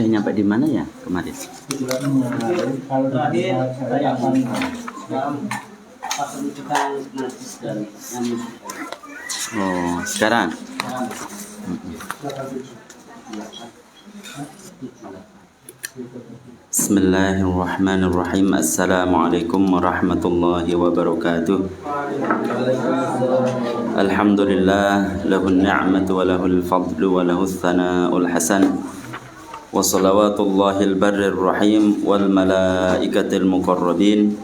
Nyampe di mana ya kemarin? Kalau terakhir saya pas rujukan najis dan nyamuk. Oh, sekarang. Bismillahirrahmanirrahim. Assalamualaikum warahmatullahi wabarakatuh. Alhamdulillah, lahun ni'matu wa lahul fadlu wa lahus thana'ul hasan. Wa salawatullahil barrir rahim wal malaikatil muqarrabin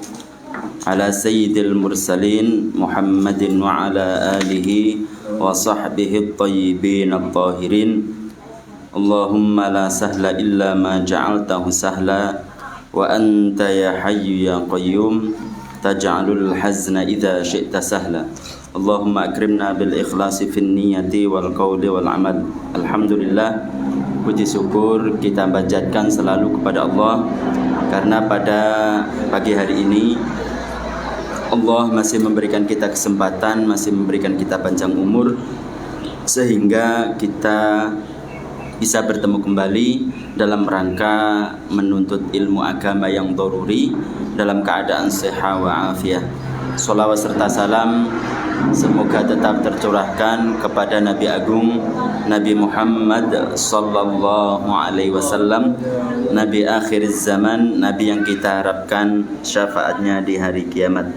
ala sayyidil mursalin Muhammadin wa ala alihi wa sahbihi at-tayyibin at-tahirin. Allahumma la sahla illa ma ja'altahu sahla wa anta ya hayyu ya qayyum taj'alul hazna idza syi'ta sahla. Allahumma akrimna bil ikhlasi fin niyyati wal qawli wal amal. Alhamdulillah, puji syukur kita panjatkan selalu kepada Allah karena pada pagi hari ini Allah masih memberikan kita kesempatan, masih memberikan kita panjang umur sehingga kita bisa bertemu kembali dalam rangka menuntut ilmu agama yang daruri dalam keadaan sehat wa afiah. Sholawat serta salam semoga tetap tercurahkan kepada Nabi Agung Nabi Muhammad sallallahu alaihi wasallam, Nabi akhir zaman, Nabi yang kita harapkan syafaatnya di hari kiamat.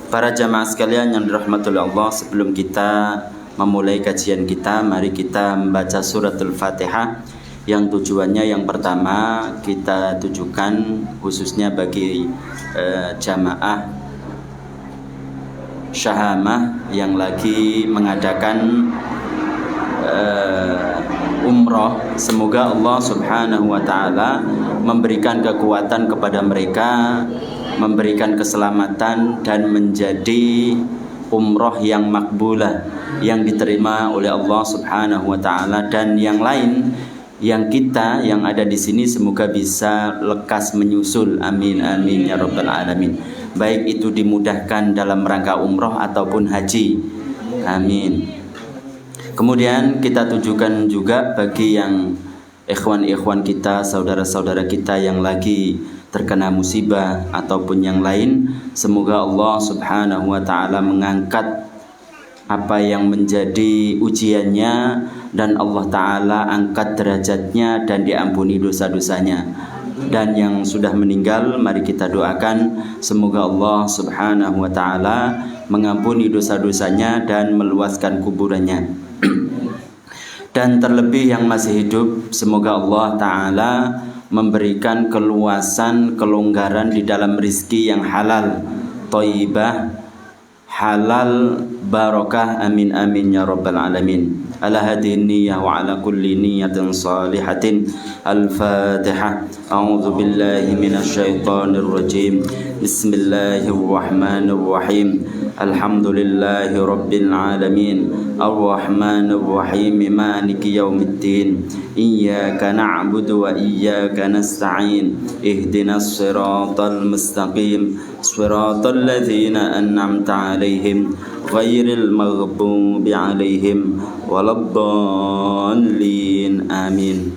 Para jamaah sekalian yang dirahmati oleh Allah, sebelum kita memulai kajian kita, mari kita membaca suratul Fatihah yang tujuannya yang pertama kita tujukan khususnya bagi jamaah Syahamah yang lagi mengadakan umroh. Semoga Allah subhanahu wa ta'ala memberikan kekuatan kepada mereka, memberikan keselamatan dan menjadi umroh yang makbulah, yang diterima oleh Allah subhanahu wa ta'ala. Dan yang lain, yang kita yang ada di sini semoga bisa lekas menyusul, amin amin ya rabbal alamin, baik itu dimudahkan dalam rangka umroh ataupun haji, amin. Kemudian kita tujukan juga bagi yang ikhwan-ikhwan kita, saudara-saudara kita yang lagi terkena musibah ataupun yang lain, semoga Allah subhanahu wa ta'ala mengangkat apa yang menjadi ujiannya dan Allah ta'ala angkat derajatnya dan diampuni dosa-dosanya. Dan yang sudah meninggal, mari kita doakan semoga Allah subhanahu wa ta'ala mengampuni dosa-dosanya dan meluaskan kuburannya. Dan terlebih yang masih hidup, semoga Allah ta'ala memberikan keluasan, kelonggaran di dalam rizki yang halal, thayyibah, halal, barakah, amin amin ya rabbal alamin. Ala hadhihi niyyah wa ala kulli niyyatin salihatin. Al-Fatihah. A'udzu billahi minasy syaithanir rajim. Bismillahirrahmanirrahim. Alhamdulillahi rabbil alamin. Ar-Rahmanir Rahim. Maliki yaumiddin. Iyyaka na'budu wa iyyaka nasta'in. Ihdinas siratal mustaqim. Siratal ladzina an'amta 'alaihim ghairil maghdubi 'alaihim waladdallin, amin.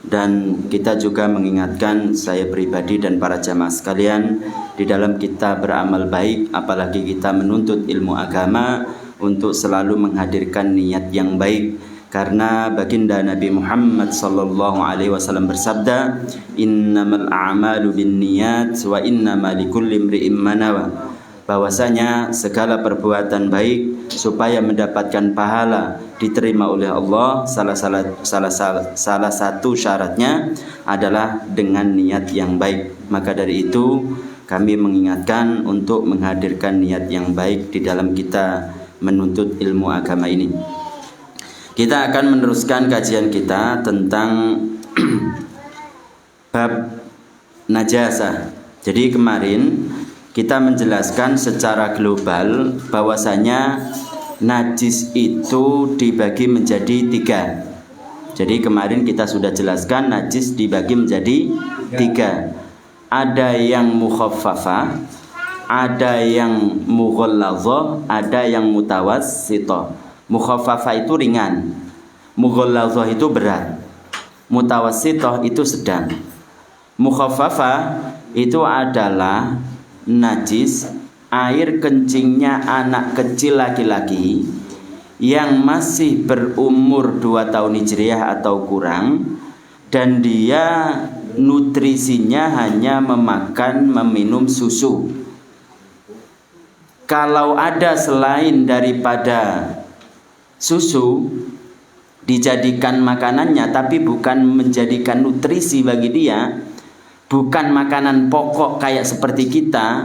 Dan kita juga mengingatkan, saya pribadi dan para jamaah sekalian, di dalam kita beramal baik, apalagi kita menuntut ilmu agama, untuk selalu menghadirkan niat yang baik. Karena baginda Nabi Muhammad sallallahu alaihi wasallam bersabda, innamal a'malu binniyat wa innamal likulli imri'in ma nawa, bahwasanya segala perbuatan baik supaya mendapatkan pahala diterima oleh Allah, salah satu syaratnya adalah dengan niat yang baik. Maka dari itu kami mengingatkan untuk menghadirkan niat yang baik di dalam kita menuntut ilmu agama ini. Kita akan meneruskan kajian kita tentang bab najasah. Jadi kemarin kita menjelaskan secara global bahwasanya najis itu dibagi menjadi 3. Jadi kemarin kita sudah jelaskan najis dibagi menjadi 3. Ada yang mukhaffafah, ada yang mughalladzah, ada yang mutawassithah. Mukhaffafah itu ringan, Mughalladzah itu berat, mutawassithah itu sedang, mukhaffafah itu adalah najis air kencingnya anak kecil laki-laki yang masih berumur 2 tahun hijriah atau kurang, dan dia nutrisinya hanya meminum susu. Kalau ada selain daripada susu dijadikan makanannya tapi bukan menjadikan nutrisi bagi dia, bukan makanan pokok kayak seperti kita,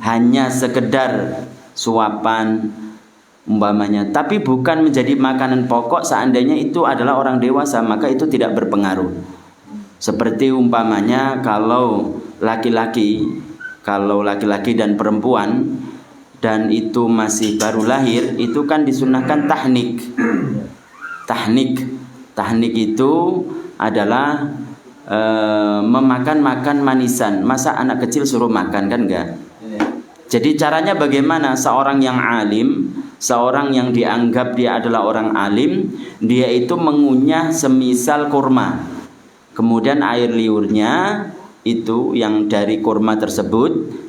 hanya sekedar suapan umpamanya, tapi bukan menjadi makanan pokok, seandainya itu adalah orang dewasa maka itu tidak berpengaruh. Seperti umpamanya kalau laki-laki dan perempuan dan itu masih baru lahir, itu kan disunahkan tahnik. Tahnik itu adalah makan manisan. Masa anak kecil suruh makan, kan enggak? Jadi caranya bagaimana? Seorang yang alim, seorang yang dianggap dia adalah orang alim, dia itu mengunyah semisal kurma, kemudian air liurnya itu yang dari kurma tersebut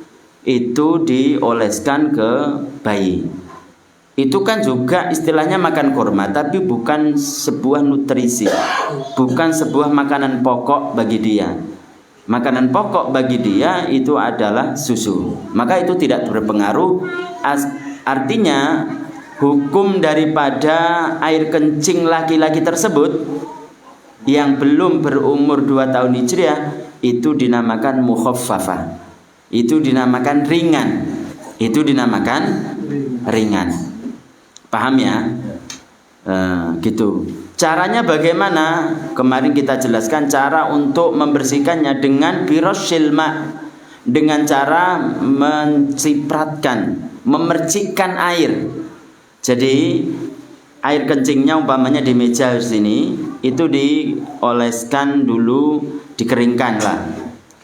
itu dioleskan ke bayi. Itu kan juga istilahnya makan kurma, tapi bukan sebuah nutrisi, bukan sebuah makanan pokok bagi dia. Makanan pokok bagi dia itu adalah susu, maka itu tidak berpengaruh. Artinya hukum daripada air kencing laki-laki tersebut yang belum berumur 2 tahun hijriah itu dinamakan mukhaffafah, itu dinamakan ringan, itu dinamakan ringan. Paham ya? Gitu. Caranya bagaimana? Kemarin kita jelaskan cara untuk membersihkannya dengan birashil ma, dengan cara mencipratkan, memercikkan air. Jadi air kencingnya umpamanya di meja sini itu dioleskan dulu, dikeringkan lah,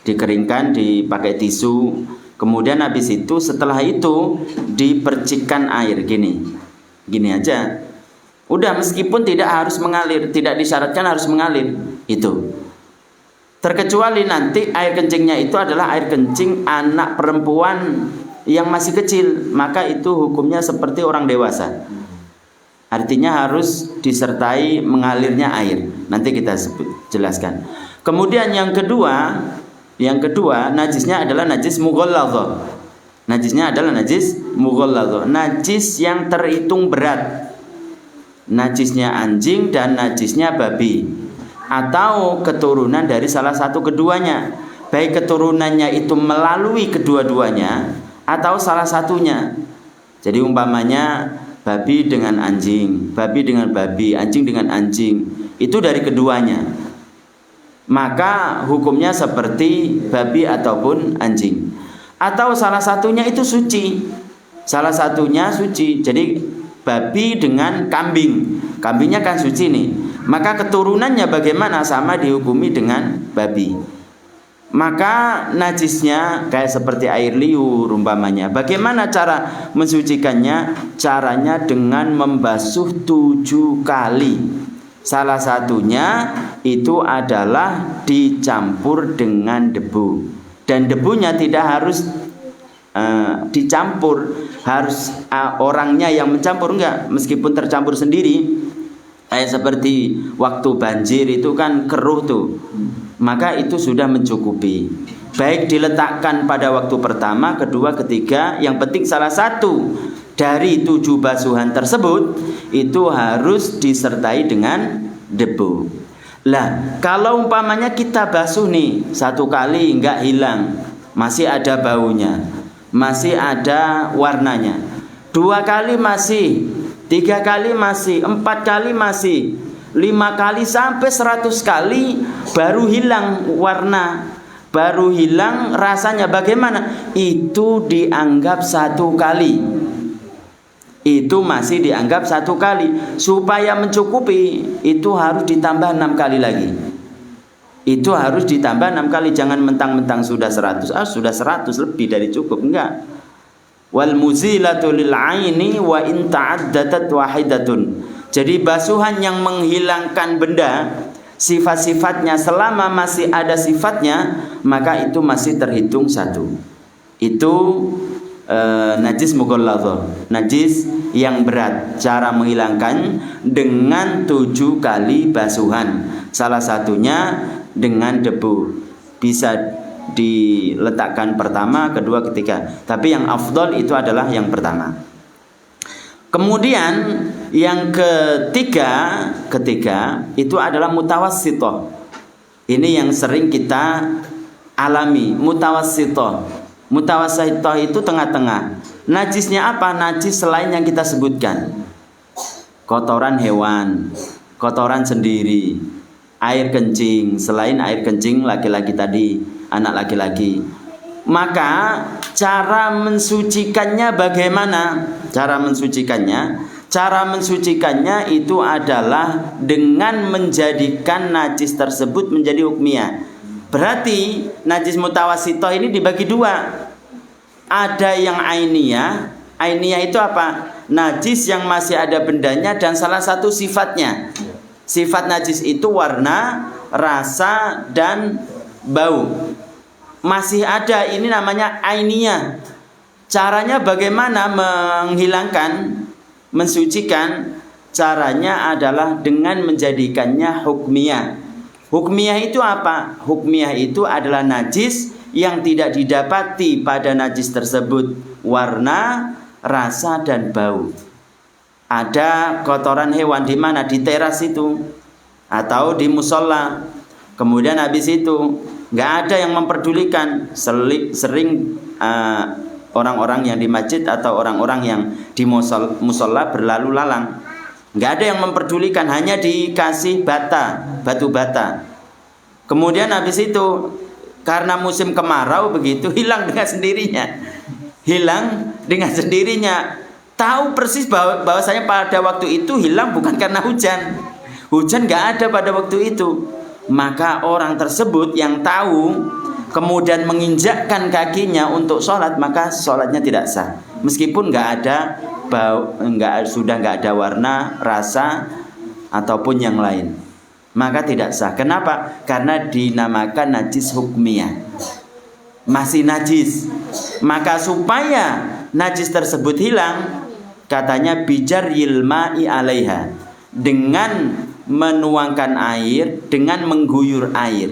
dikeringkan, dipakai tisu. Kemudian habis itu setelah itu dipercikkan air gini aja. Udah, meskipun tidak harus mengalir, tidak disyaratkan harus mengalir itu. Terkecuali nanti air kencingnya itu adalah air kencing anak perempuan yang masih kecil, maka itu hukumnya seperti orang dewasa. Artinya harus disertai mengalirnya air. Nanti kita jelaskan. Kemudian yang kedua najisnya adalah najis mughalladzah. Najisnya adalah najis mughalladzah, najis yang terhitung berat. Najisnya anjing dan najisnya babi, atau keturunan dari salah satu keduanya, baik keturunannya itu melalui kedua-duanya atau salah satunya. Jadi umpamanya babi dengan anjing, babi dengan babi, anjing dengan anjing, itu dari keduanya, maka hukumnya seperti babi ataupun anjing. Atau salah satunya itu suci, salah satunya suci. Jadi babi dengan kambing, kambingnya kan suci nih, maka keturunannya bagaimana? Sama dihukumi dengan babi. Maka najisnya kayak seperti air liur umpamanya. Bagaimana cara mensucikannya? Caranya dengan membasuh 7 kali. Salah satunya itu adalah dicampur dengan debu, dan debunya tidak harus dicampur, harus orangnya yang mencampur, enggak. Meskipun tercampur sendiri, kayak seperti waktu banjir itu kan keruh tuh, maka itu sudah mencukupi. Baik diletakkan pada waktu pertama, kedua, ketiga, yang penting salah satu dari 7 basuhan tersebut itu harus disertai dengan debu. Lah, kalau umpamanya kita basuh nih 1 kali enggak hilang, masih ada baunya, masih ada warnanya, 2 kali masih, 3 kali masih, 4 kali masih, 5 kali sampai 100 kali baru hilang warna, baru hilang rasanya. Bagaimana? Itu dianggap 1 kali. Itu masih dianggap 1 kali. Supaya mencukupi itu harus ditambah 6 kali lagi. Itu harus ditambah 6 kali. Jangan mentang-mentang sudah 100, sudah 100 lebih dari cukup, enggak. Wal muzilatu lil aini wa in ta'addadat wahidatun. Jadi basuhan yang menghilangkan benda, sifat-sifatnya selama masih ada sifatnya, maka itu masih terhitung satu. Itu najis mughalladhah, najis yang berat. Cara menghilangkan dengan 7 kali basuhan. Salah satunya dengan debu. Bisa diletakkan pertama, kedua, ketiga. Tapi yang afdal itu adalah yang pertama. Kemudian yang ketiga itu adalah mutawassithah. Ini yang sering kita alami, mutawassithah. Mutawassithah itu tengah-tengah. Najisnya apa? Najis selain yang kita sebutkan. Kotoran hewan, kotoran sendiri, air kencing, selain air kencing laki-laki tadi, anak laki-laki. Maka cara mensucikannya bagaimana? Cara mensucikannya itu adalah dengan menjadikan najis tersebut menjadi hukmiyah. Berarti najis mutawassithah ini dibagi dua. Ada yang ainiyah. Ainiyah itu apa? Najis yang masih ada bendanya dan salah satu sifatnya. Sifat najis itu warna, rasa, dan bau. Masih ada, ini namanya ainiyah. Caranya bagaimana menghilangkan, mensucikan? Caranya adalah dengan menjadikannya hukmiyah. Hukmiyah itu apa? Hukmiyah itu adalah najis yang tidak didapati pada najis tersebut warna, rasa, dan bau. Ada kotoran hewan di mana? Di teras itu atau di musola. Kemudian habis itu nggak ada yang memperdulikan. Sering orang-orang yang di masjid atau orang-orang yang di musola berlalu lalang. Nggak ada yang memperdulikan, hanya dikasih batu bata. Kemudian habis itu karena musim kemarau begitu, hilang dengan sendirinya. Tahu persis bahwasanya pada waktu itu hilang bukan karena hujan. Hujan nggak ada pada waktu itu. Maka orang tersebut yang tahu kemudian menginjakkan kakinya untuk sholat, maka sholatnya tidak sah. Meskipun nggak ada bau, sudah nggak ada warna, rasa ataupun yang lain, maka tidak sah. Kenapa? Karena dinamakan najis hukmiyah, masih najis. Maka supaya najis tersebut hilang, katanya bijar yilma'i alaiha, dengan menuangkan air, dengan mengguyur air.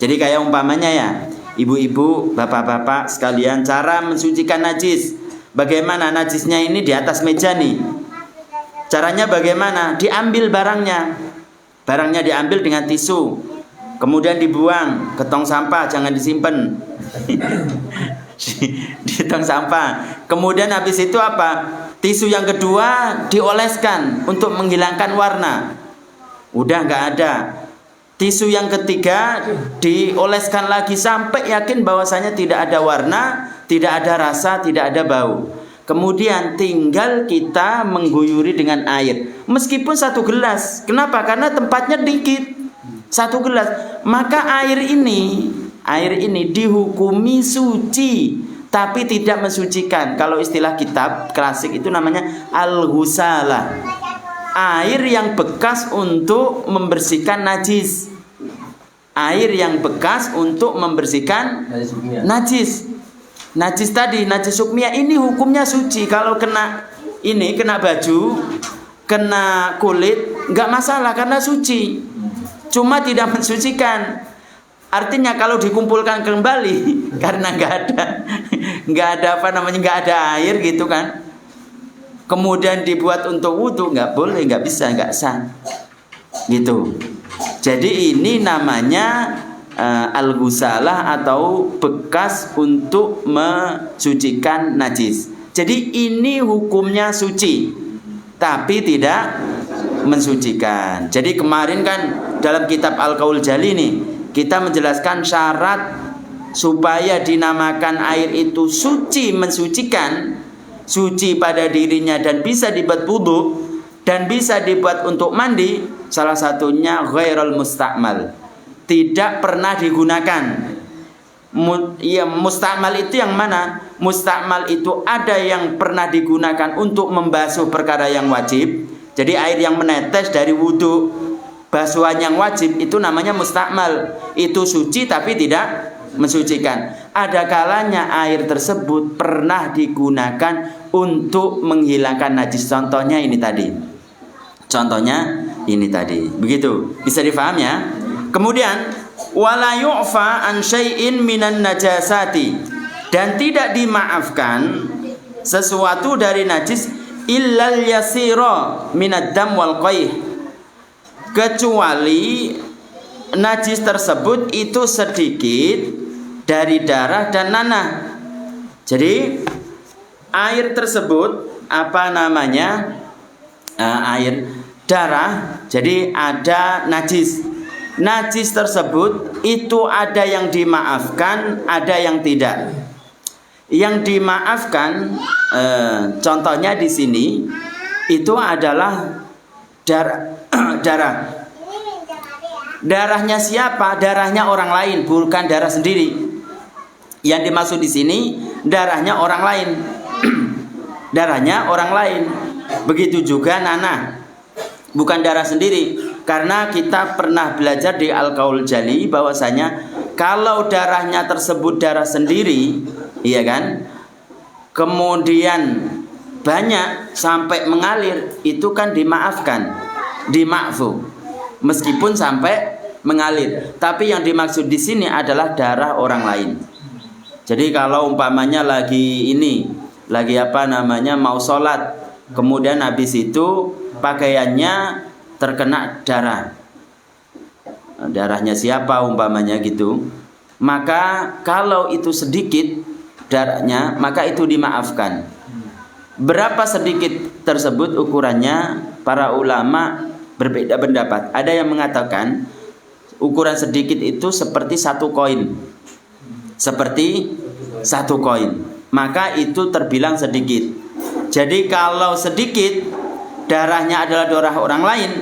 Jadi kayak umpamanya ya, ibu-ibu, bapak-bapak sekalian, cara mensucikan najis. Bagaimana? Najisnya ini di atas meja nih. Caranya bagaimana? Diambil barangnya. Barangnya diambil dengan tisu. Kemudian dibuang ke tong sampah, jangan disimpan. Di tong sampah. Kemudian habis itu apa? Tisu yang kedua dioleskan untuk menghilangkan warna. Udah nggak ada. Tisu yang ketiga dioleskan lagi sampai yakin bahwasanya tidak ada warna, tidak ada rasa, tidak ada bau. Kemudian tinggal kita mengguyuri dengan air. Meskipun 1 gelas. Kenapa? Karena tempatnya dikit. 1 gelas. Maka air ini dihukumi suci, tapi tidak mensucikan. Kalau istilah kitab klasik itu namanya al-ghusalah. Air yang bekas untuk membersihkan najis. Air yang bekas untuk membersihkan najis. Najis tadi, najis hukmiyah ini hukumnya suci. Kalau kena baju, kena kulit, nggak masalah karena suci. Cuma tidak mensucikan. Artinya kalau dikumpulkan kembali karena nggak ada air gitu kan. Kemudian dibuat untuk wudhu, nggak boleh, nggak bisa, nggak sah, gitu. Jadi ini namanya al-ghusalah atau bekas untuk mensucikan najis. Jadi ini hukumnya suci, tapi tidak mensucikan. Jadi kemarin kan dalam kitab Al-Qaul Jali nih, kita menjelaskan syarat supaya dinamakan air itu suci, mensucikan, suci pada dirinya dan bisa dibuat wudu dan bisa dibuat untuk mandi. Salah satunya ghairul musta'mal, tidak pernah digunakan. Musta'mal itu yang mana? Musta'mal itu ada yang pernah digunakan untuk membasuh perkara yang wajib Jadi air yang menetes dari wudhu, basuhan yang wajib itu namanya mustakmal. Itu suci tapi tidak mensucikan. Ada kalanya air tersebut pernah digunakan untuk menghilangkan najis. Contohnya ini tadi. Begitu. Bisa difaham ya? Kemudian wala yu'fa an syai'in minan najasati, dan tidak dimaafkan sesuatu dari najis illal yasira minad dam wal qaih, kecuali najis tersebut itu sedikit dari darah dan nanah. Jadi air tersebut air darah, jadi ada najis. Najis tersebut itu ada yang dimaafkan, ada yang tidak. Yang dimaafkan, contohnya di sini itu adalah darah. Darahnya siapa? Darahnya orang lain, bukan darah sendiri. Yang dimaksud di sini darahnya orang lain. Darahnya orang lain. Begitu juga nanah, bukan darah sendiri. Karena kita pernah belajar di Al-Qaul Jali bahwasanya kalau darahnya tersebut darah sendiri, iya kan? Kemudian banyak sampai mengalir, itu kan dimaafkan, dima'fu. Meskipun sampai mengalir, tapi yang dimaksud di sini adalah darah orang lain. Jadi kalau umpamanya mau sholat, kemudian habis itu pakaiannya terkena darahnya siapa umpamanya gitu, maka kalau itu sedikit darahnya, maka itu dimaafkan. Berapa sedikit tersebut ukurannya, para ulama berbeda pendapat. Ada yang mengatakan ukuran sedikit itu seperti 1 koin, maka itu terbilang sedikit. Jadi kalau sedikit darahnya adalah darah orang lain,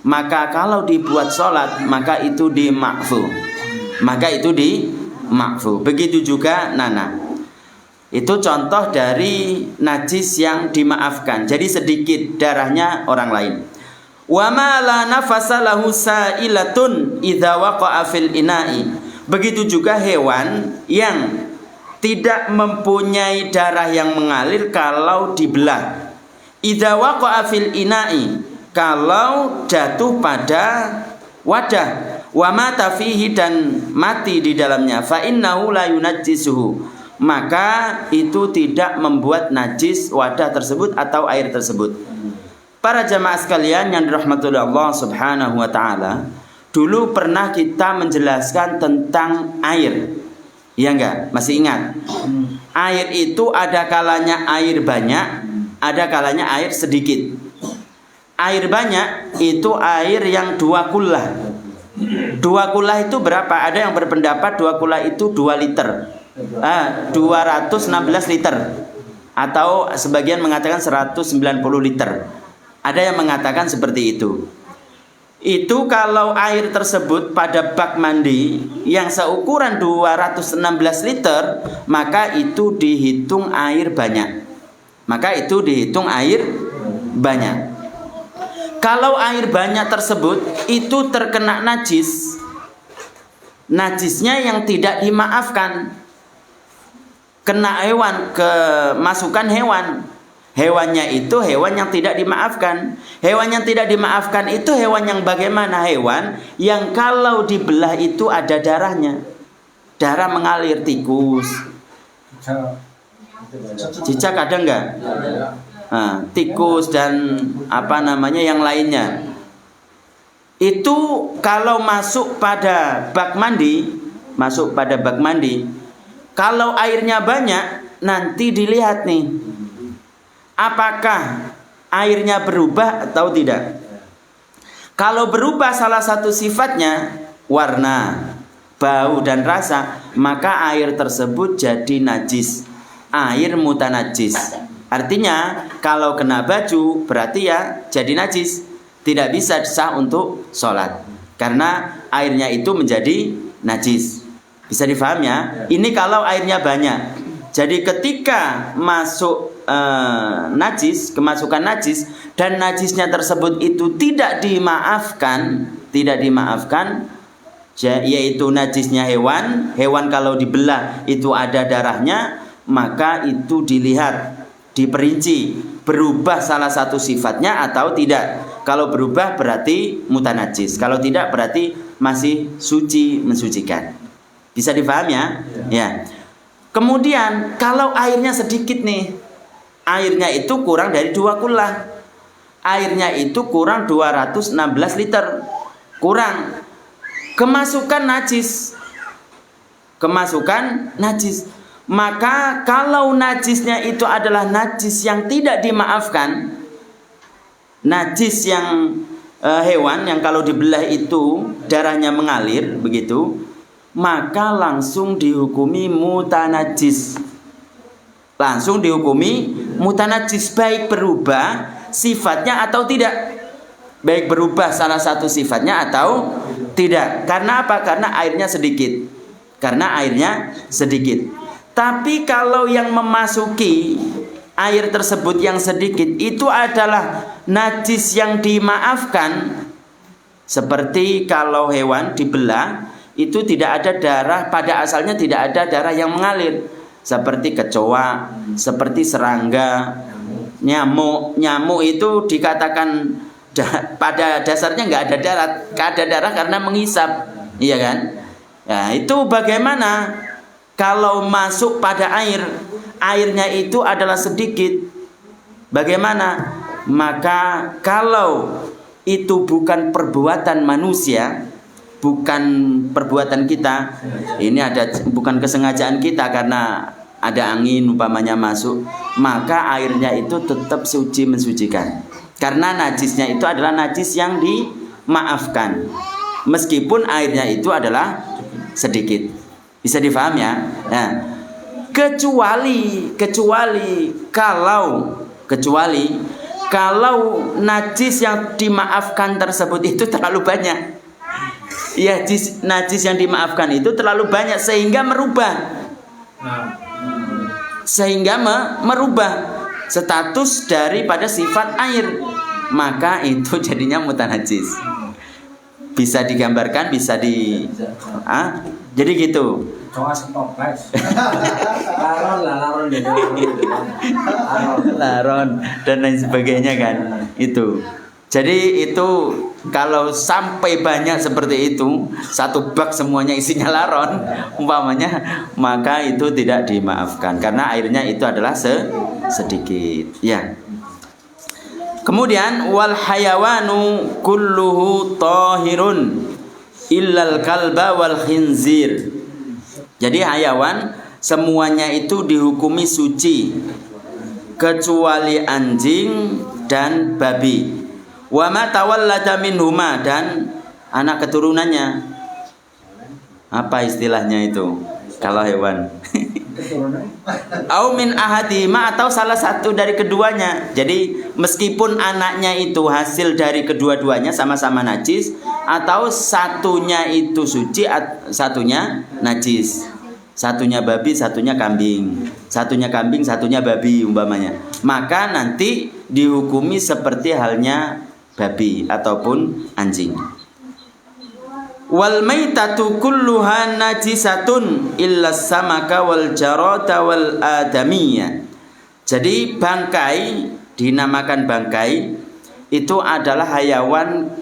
maka kalau dibuat sholat, maka itu dima'fu. Begitu juga nanah. Itu contoh dari najis yang dimaafkan. Jadi sedikit darahnya orang lain. Wa ma la nafasa lahu sa'ilatun idza waqa'a fil ina'i. Begitu juga hewan yang tidak mempunyai darah yang mengalir kalau dibelah. Idza waqa'a fil ina'i, kalau jatuh pada wadah, wa mata fihi, dan mati di dalamnya, fa innahu la yunajjisuhu, maka itu tidak membuat najis wadah tersebut atau air tersebut. Para jamaah sekalian yang dirahmati Allah Subhanahu wa taala, dulu pernah kita menjelaskan tentang air. Iya enggak? Masih ingat? Air itu ada kalanya air banyak, ada kalanya air sedikit. Air banyak itu air yang 2 kullah. 2 kullah itu berapa? Ada yang berpendapat 2 kullah itu 2 liter. 216 liter. Atau sebagian mengatakan 190 liter. Ada yang mengatakan seperti itu. Itu kalau air tersebut pada bak mandi yang seukuran 216 liter, maka itu dihitung air banyak. Kalau air banyak tersebut itu terkena najis, najisnya yang tidak dimaafkan, kena hewan, kemasukan hewan. Hewannya itu hewan yang tidak dimaafkan. Hewan yang tidak dimaafkan itu hewan yang bagaimana? Hewan yang kalau dibelah itu ada darahnya. Darah mengalir, tikus. Cicak ada enggak? Tikus dan yang lainnya. Itu kalau masuk pada bak mandi, kalau airnya banyak, nanti dilihat nih, apakah airnya berubah atau tidak. Kalau berubah salah satu sifatnya, warna, bau dan rasa, maka air tersebut jadi najis, air mutanajis. Artinya kalau kena baju berarti ya jadi najis, tidak bisa sah untuk sholat karena airnya itu menjadi najis. Bisa difaham ya? Ini kalau airnya banyak. Jadi ketika masuk najis, kemasukan najis, dan najisnya tersebut itu tidak dimaafkan, yaitu najisnya hewan kalau dibelah itu ada darahnya, maka itu dilihat, diperinci, berubah salah satu sifatnya atau tidak. Kalau berubah berarti mutanajis, kalau tidak berarti masih suci, mensucikan. Bisa dipahami ya? Ya. Kemudian kalau airnya sedikit nih, airnya itu kurang dari 2 kullah, airnya itu kurang 216 liter, kurang, kemasukan najis, maka kalau najisnya itu adalah najis yang tidak dimaafkan, najis yang hewan yang kalau dibelah itu darahnya mengalir begitu, maka langsung dihukumi mutanajis. Baik berubah sifatnya atau tidak. Baik berubah salah satu sifatnya atau tidak. Karena apa? Karena airnya sedikit. Tapi kalau yang memasuki air tersebut yang sedikit itu adalah najis yang dimaafkan, seperti kalau hewan dibelah itu tidak ada darah, pada asalnya tidak ada darah yang mengalir, seperti kecoa, seperti serangga, nyamuk itu dikatakan pada dasarnya nggak ada darah karena menghisap, iya kan? Ya, itu bagaimana kalau masuk pada airnya itu adalah sedikit, bagaimana? Maka kalau itu bukan perbuatan manusia, bukan perbuatan kita, ini bukan kesengajaan kita karena ada angin umpamanya masuk, maka airnya itu tetap suci, mensucikan. Karena najisnya itu adalah najis yang dimaafkan, meskipun airnya itu adalah sedikit. Bisa difahami ya? Nah, kecuali kalau najis yang dimaafkan tersebut itu terlalu banyak. Ya, najis yang dimaafkan itu terlalu banyak sehingga merubah status daripada sifat air, maka itu jadinya mutanajis. Bisa digambarkan, jadi gitu. Laron dan lain sebagainya kan itu. Jadi itu kalau sampai banyak seperti itu, satu bak semuanya isinya laron umpamanya, maka itu tidak dimaafkan karena airnya itu adalah sedikit ya. Kemudian wal hayawanu kulluhu tahirun illal kalba wal khinzir. Jadi hayawan semuanya itu dihukumi suci kecuali anjing dan babi. Wa ma tawallada minhuma, dan anak keturunannya. Apa istilahnya itu kalau hewan? Au min ahadima, atau salah satu dari keduanya. Jadi meskipun anaknya itu hasil dari kedua-duanya sama-sama najis, atau satunya itu suci, satunya najis. Satunya babi, satunya kambing. Satunya kambing, satunya babi umpamanya. Maka nanti dihukumi seperti halnya babi ataupun anjing. Wal maitatu kulluha najisatun illa samaka wal jarata wal adamiyya. Jadi bangkai, dinamakan bangkai, itu adalah hayawan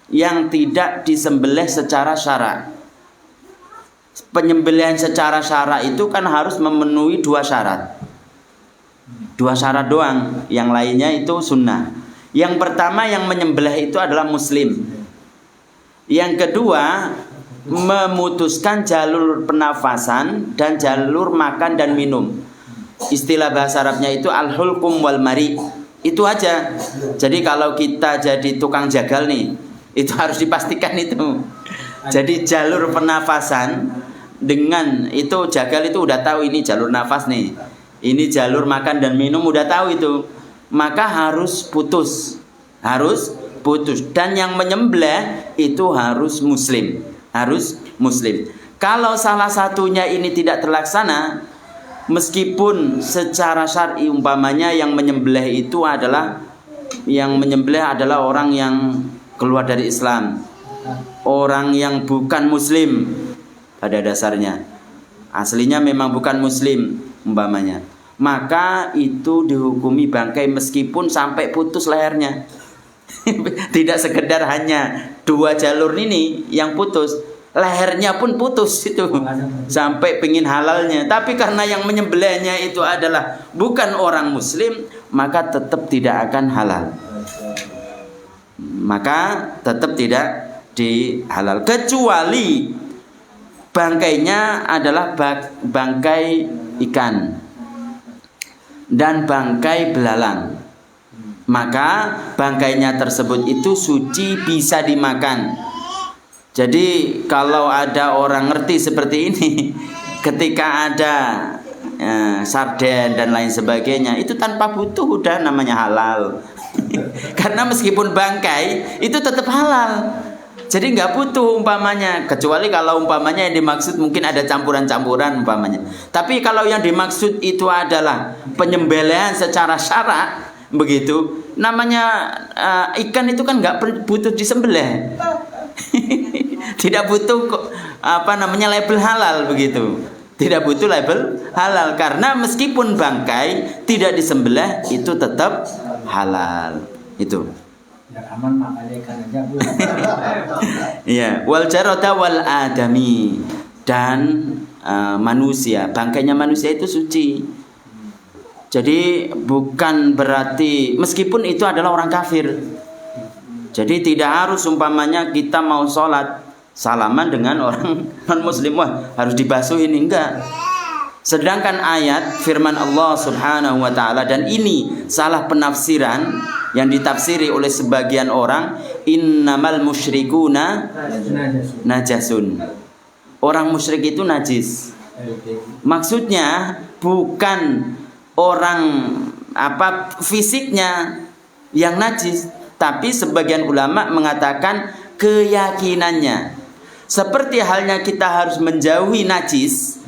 yang tidak disembelih secara syara. Penyembelihan secara syara itu kan harus memenuhi 2 syarat. 2 syarat doang, yang lainnya itu sunnah. Yang pertama yang menyembelih itu adalah muslim. Yang kedua memutuskan jalur pernafasan dan jalur makan dan minum. Istilah bahasa Arabnya itu al-hulqum wal mari. Itu aja. Jadi kalau kita jadi tukang jagal nih, itu harus dipastikan itu. Jadi jalur pernafasan dengan itu jagal itu udah tahu ini jalur nafas nih. Ini jalur makan dan minum udah tahu itu. Maka harus putus. Dan yang menyembelih itu harus muslim. Kalau salah satunya ini tidak terlaksana, meskipun secara syar'i umpamanya yang menyembelih adalah orang yang keluar dari Islam, orang yang bukan muslim pada dasarnya, aslinya memang bukan muslim umpamanya, maka itu dihukumi bangkai meskipun sampai putus lehernya. Tidak sekedar hanya 2 jalur ini yang putus, lehernya pun putus itu sampai pengin halalnya. Tapi karena yang menyembelihnya itu adalah bukan orang muslim, maka tetap tidak akan halal. Maka tetap tidak dihalal, kecuali bangkainya adalah bangkai ikan dan bangkai belalang. Maka bangkainya tersebut itu suci, bisa dimakan. Jadi kalau ada orang ngerti seperti ini, ketika ada sarden dan lain sebagainya, itu tanpa butuh udah namanya halal. Karena meskipun bangkai itu tetap halal. Jadi nggak butuh umpamanya, kecuali kalau umpamanya yang dimaksud mungkin ada campuran-campuran umpamanya. Tapi kalau yang dimaksud itu adalah penyembelihan secara syarak, begitu, namanya ikan itu kan nggak butuh disembelih. Tidak butuh label halal begitu. Tidak butuh label halal karena meskipun bangkai tidak disembelih itu tetap halal. Itu. Aman makanya ikan aja Bu. Iya, wal jarada wal adami, dan manusia, bangkainya manusia itu suci. Jadi bukan berarti meskipun itu adalah orang kafir. Jadi tidak harus umpamanya kita mau sholat salaman dengan orang non muslim, wah harus dibasuh ini, enggak. Sedangkan ayat firman Allah Subhanahu wa taala, dan ini salah penafsiran yang ditafsiri oleh sebagian orang, innamal musyrikuna najasun. Orang musyrik itu najis. Maksudnya bukan orang fisiknya yang najis, tapi sebagian ulama mengatakan keyakinannya. Seperti halnya kita harus menjauhi najis,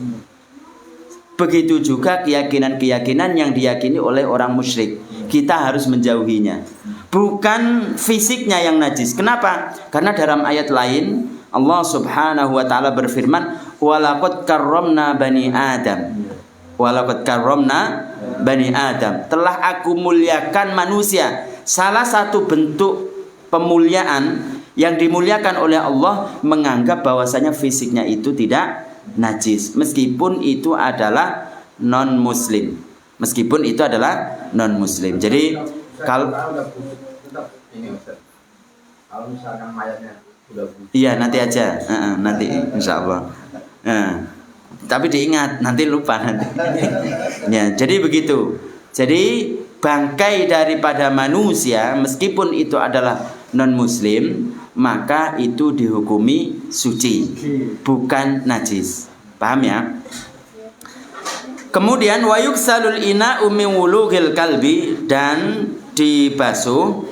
begitu juga keyakinan-keyakinan yang diyakini oleh orang musyrik, kita harus menjauhinya. Bukan fisiknya yang najis. Kenapa? Karena dalam ayat lain Allah Subhanahu wa taala berfirman, walaqad karramna bani Adam. Walaqad karramna bani Adam. Telah aku muliakan manusia. Salah satu bentuk pemuliaan yang dimuliakan oleh Allah menganggap bahwasanya fisiknya itu tidak najis, meskipun itu adalah non muslim. Meskipun itu adalah non muslim. Jadi kalau misalkan mayatnya sudah busuk. Iya, nanti aja. Nanti insyaallah. Tapi diingat, nanti lupa nanti. Ya, jadi begitu. Jadi bangkai daripada manusia meskipun itu adalah non muslim, maka itu dihukumi suci, bukan najis. Paham ya? Kemudian wayuksalul ina'u min wulughil kalbi, dan dibasuh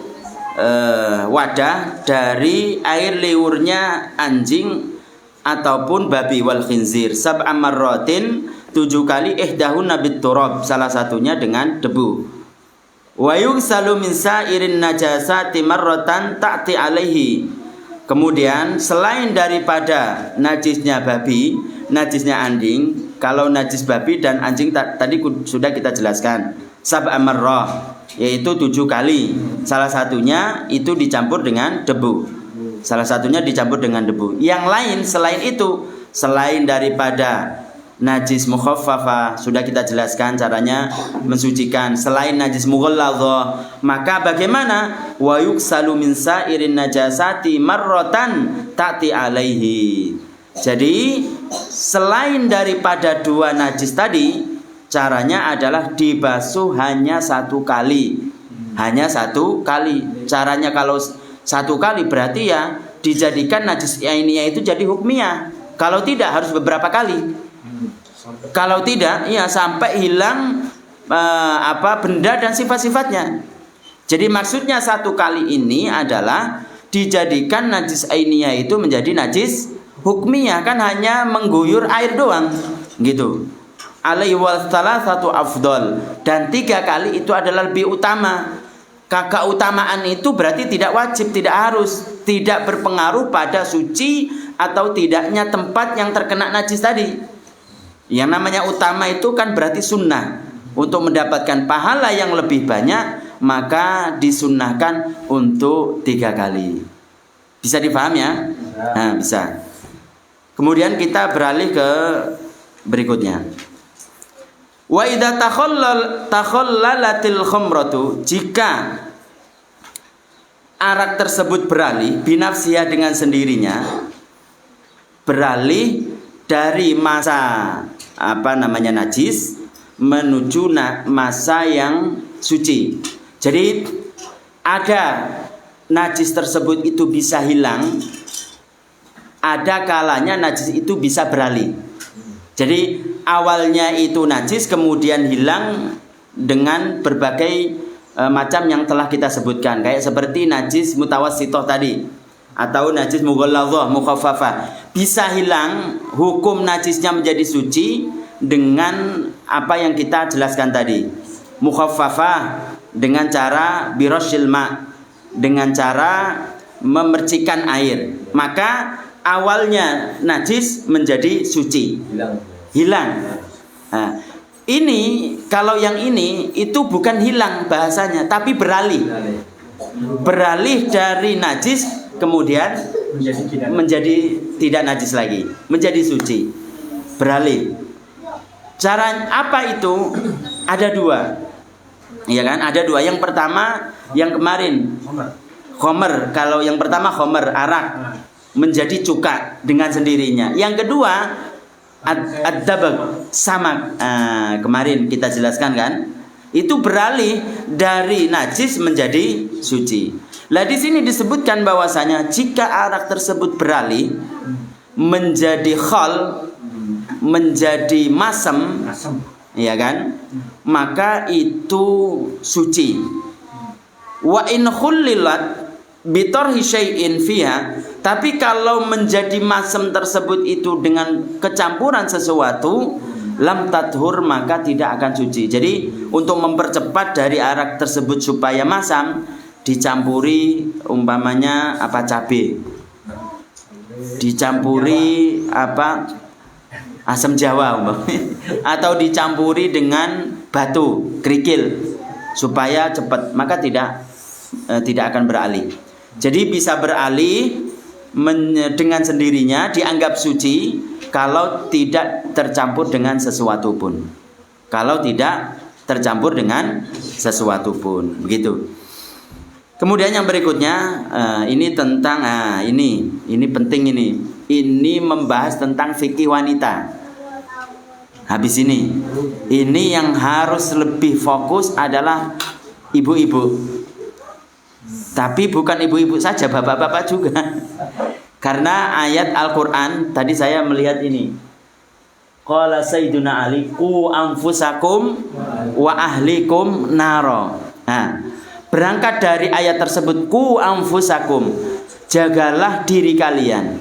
wadah dari air liurnya anjing ataupun babi wal khinzir sab'a marratin, 7 kali, ihdahunna bit turab, salah satunya dengan debu. Wa yugsalu min sa'irin najasati marratan ta'ti alaihi. Kemudian selain daripada najisnya babi, najisnya anjing, kalau najis babi dan anjing tadi sudah kita jelaskan, sab'a marrah, yaitu 7 kali. Salah satunya itu dicampur dengan debu. Salah satunya dicampur dengan debu. Yang lain selain itu, selain daripada najis mukhaffafah, sudah kita jelaskan caranya mensucikan. Selain najis mughalladzah, maka bagaimana? Wa yuksalu min sa'irin najasati marratan ta'ti alaihi. Jadi selain daripada 2 najis tadi, caranya adalah dibasuh hanya 1 kali. Hanya 1 kali. Caranya kalau 1 kali berarti ya dijadikan najis ainiyah itu jadi hukmiyah. Kalau tidak harus beberapa kali. Kalau tidak, ya sampai hilang benda dan sifat-sifatnya. Jadi maksudnya 1 kali ini adalah dijadikan najis ainiyah itu menjadi najis hukmiyah, kan hanya mengguyur air doang, gitu. alaihi wa thalathatu afdal, dan 3 kali itu adalah lebih utama. Keutamaan itu berarti tidak wajib, tidak harus, tidak berpengaruh pada suci atau tidaknya tempat yang terkena najis tadi. Yang namanya utama itu kan berarti sunnah. Untuk mendapatkan pahala yang lebih banyak, maka disunnahkan untuk 3 kali. Bisa dipaham ya? Nah, bisa. Kemudian kita beralih ke berikutnya. Wa idza takhallalatil khamratu, jika arak tersebut beralih binafsiha dengan sendirinya, beralih dari masa najis menuju masa yang suci. Jadi ada najis tersebut itu bisa hilang, ada kalanya najis itu bisa beralih. Jadi awalnya itu najis kemudian hilang dengan berbagai macam yang telah kita sebutkan, kayak seperti najis mutawassithah tadi atau najis mughalladhah mukhaffafah. Bisa hilang hukum najisnya menjadi suci dengan apa yang kita jelaskan tadi. Mukhaffafah dengan cara birashil ma, dengan cara memercikan air, maka awalnya najis menjadi suci, hilang. Nah, ini kalau yang ini itu bukan hilang bahasanya, tapi beralih dari najis kemudian menjadi tidak najis lagi, menjadi suci, beralih. Cara apa itu? Ada 2, ya kan? Ada 2. Yang pertama yang kemarin khomer. Kalau yang pertama khomer, arak, menjadi cuka dengan sendirinya. Yang kedua ad-dabag, samak. Kemarin kita jelaskan kan, itu beralih dari najis menjadi suci. Lah di sini disebutkan bahwasanya jika arak tersebut beralih menjadi khal, menjadi masam, ya kan, maka itu suci. Wa in khullilat bitarhi syai'in fiha, tapi kalau menjadi masam tersebut itu dengan kecampuran sesuatu, lam tathur, maka tidak akan suci. Jadi untuk mempercepat dari arak tersebut supaya masam, dicampuri umpamanya cabai, dicampuri asam jawa atau dicampuri dengan batu kerikil supaya cepat, maka tidak akan beralih. Jadi bisa beralih dengan sendirinya, dianggap suci kalau tidak tercampur dengan sesuatu pun. Kalau tidak tercampur dengan sesuatu pun, begitu. Kemudian yang berikutnya ini tentang ini penting ini. Ini membahas tentang fikih wanita. Habis ini yang harus lebih fokus adalah ibu-ibu. Tapi bukan ibu-ibu saja, bapak-bapak juga. Karena ayat Al-Qur'an tadi saya melihat ini. Qala Sayyiduna Ali, qu anfusakum wa ahlikum naro. Nah, berangkat dari ayat tersebut, qu anfusakum, jagalah diri kalian.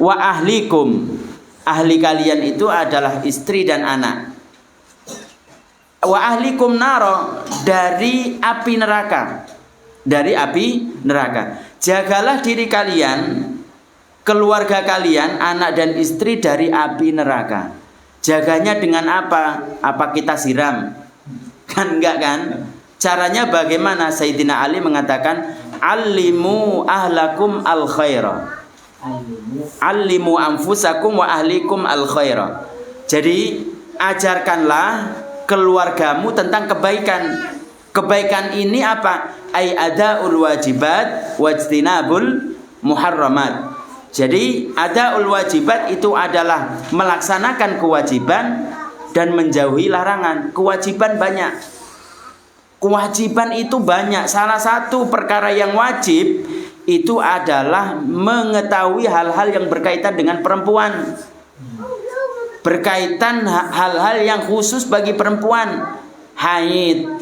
Wa ahlikum, ahli kalian itu adalah istri dan anak. Wa ahlikum naro, dari api neraka. Dari api neraka. Jagalah diri kalian, keluarga kalian, anak dan istri dari api neraka. Jaganya dengan apa? Apa kita siram? Kan enggak kan? Caranya bagaimana? Sayyidina Ali mengatakan, allimu ahlakum al khaira, allimu anfusakum wa ahlikum al khaira. Jadi ajarkanlah keluargamu tentang kebaikan. Kebaikan ini apa? Ai adaul wajibat wajtinabul muharramat. Jadi adaul wajibat itu adalah melaksanakan kewajiban dan menjauhi larangan. Kewajiban banyak. Kewajiban itu banyak. Salah satu perkara yang wajib itu adalah mengetahui hal-hal yang berkaitan dengan perempuan. Berkaitan hal-hal yang khusus bagi perempuan. Haid.